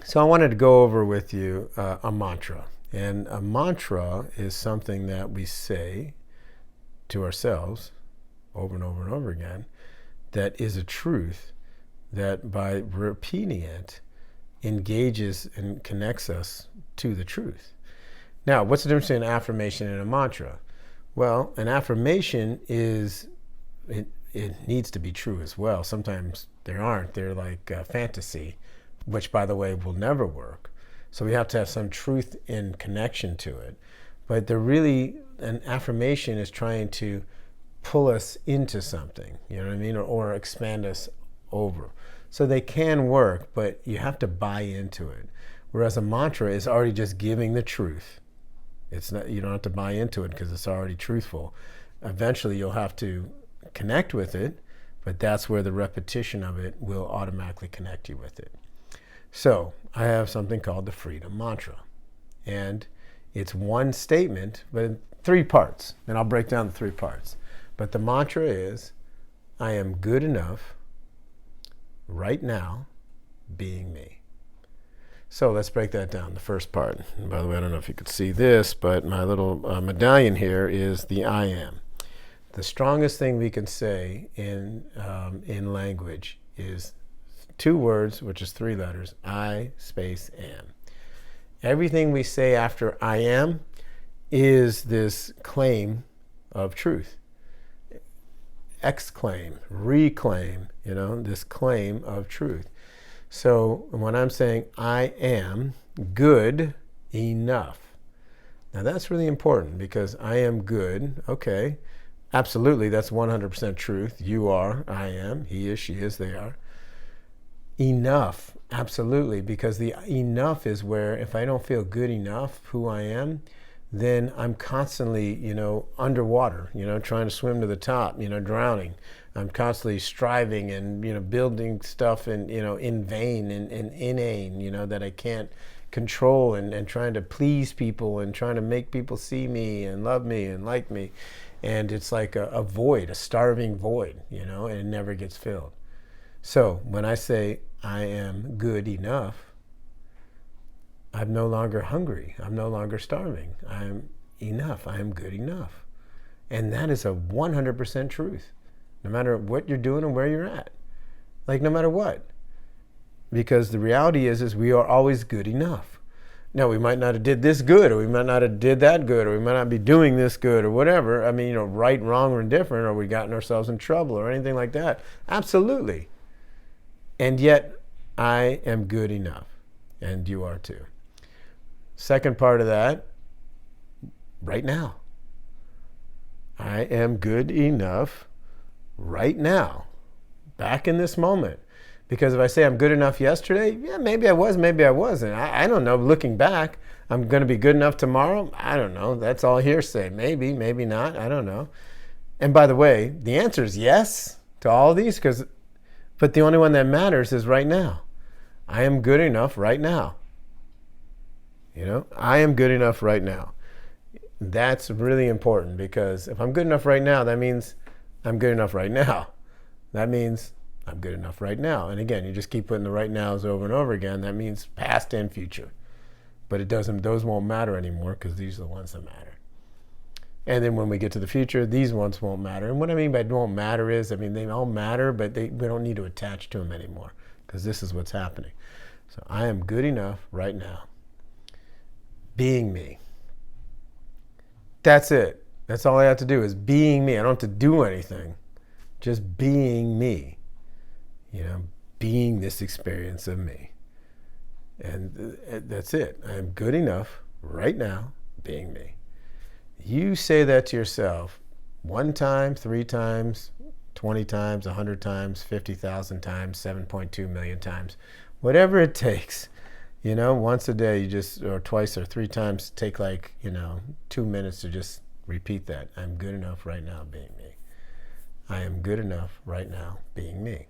So I wanted to go over with you a mantra. And a mantra is something that we say to ourselves over and over and over again that is a truth that by repeating it engages and connects us to the truth. Now, what's the difference between an affirmation and a mantra? Well, an affirmation it needs to be true as well. Sometimes they aren't. They're like fantasy, which, by the way, will never work. So we have to have some truth in connection to it. But an affirmation is trying to pull us into something, you know what I mean? Or expand us over. So they can work, but you have to buy into it. Whereas a mantra is already just giving the truth. It's not, you don't have to buy into it because it's already truthful. Eventually you'll have to connect with it, but that's where the repetition of it will automatically connect you with it. So I have something called the freedom mantra. And it's one statement, but in 3 parts. And I'll break down the 3 parts. But the mantra is, I am good enough right now being me. So let's break that down. The first part. And by the way, I don't know if you could see this, but my little medallion here is the I am. The strongest thing we can say in language is 2 words, which is 3 letters, I space am. Everything we say after I am is this claim of truth. Exclaim, reclaim, this claim of truth. So when I'm saying I am good enough, now that's really important because I am good, okay, absolutely, that's 100% truth. You are, I am, he is, she is, they are. Enough, absolutely, because the enough is where if I don't feel good enough who I am, then I'm constantly, underwater, trying to swim to the top, drowning. I'm constantly striving and, building stuff and, in vain and inane, that I can't control and trying to please people and trying to make people see me and love me and like me. And it's like a void, a starving void, and it never gets filled. So when I say I am good enough, I'm no longer hungry. I'm no longer starving. I'm enough. I am good enough. And that is a 100% truth, no matter what you're doing and where you're at. Like no matter what. Because the reality is we are always good enough. Now, we might not have did this good, or we might not have did that good, or we might not be doing this good, or whatever. I mean, right, wrong, or indifferent, or we gotten ourselves in trouble, or anything like that. Absolutely. And yet, I am good enough. And you are too. Second part of that, right now. I am good enough right now, back in this moment. Because if I say I'm good enough yesterday, yeah, maybe I was, maybe I wasn't. I don't know. Looking back, I'm going to be good enough tomorrow? I don't know. That's all hearsay. Maybe, maybe not. I don't know. And by the way, the answer is yes to all of these, but the only one that matters is right now. I am good enough right now. I am good enough right now. That's really important because if I'm good enough right now, that means I'm good enough right now. That means I'm good enough right now. And again, you just keep putting the right nows over and over again. That means past and future. But those won't matter anymore because these are the ones that matter. And then when we get to the future, these ones won't matter. And what I mean by won't matter is, they all matter, but we don't need to attach to them anymore because this is what's happening. So I am good enough right now. Being me. That's it. That's all I have to do is being me. I don't have to do anything. Just being me. Being this experience of me. And that's it. I am good enough right now being me. You say that to yourself 1 time, 3 times, 20 times, 100 times, 50,000 times, 7.2 million times. Whatever it takes. Once a day, or twice or 3 times, take 2 minutes to just repeat that. I'm good enough right now being me. I am good enough right now being me.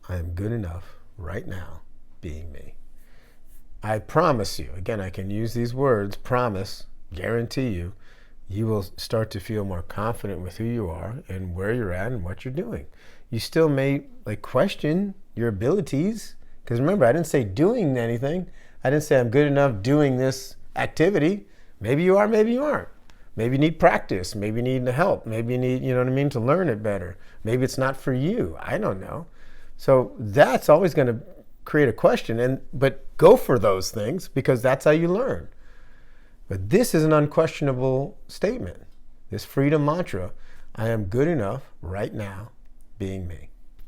I am good enough right now being me. I promise you, again, I can use these words, promise, guarantee you, you will start to feel more confident with who you are and where you're at and what you're doing. You still may question your abilities. Because remember, I didn't say doing anything. I didn't say I'm good enough doing this activity. Maybe you are, maybe you aren't. Maybe you need practice. Maybe you need help. Maybe you need, you know what I mean, to learn it better. Maybe it's not for you. I don't know. So that's always going to create a question. But go for those things because that's how you learn. But this is an unquestionable statement. This freedom mantra, I am good enough right now being me.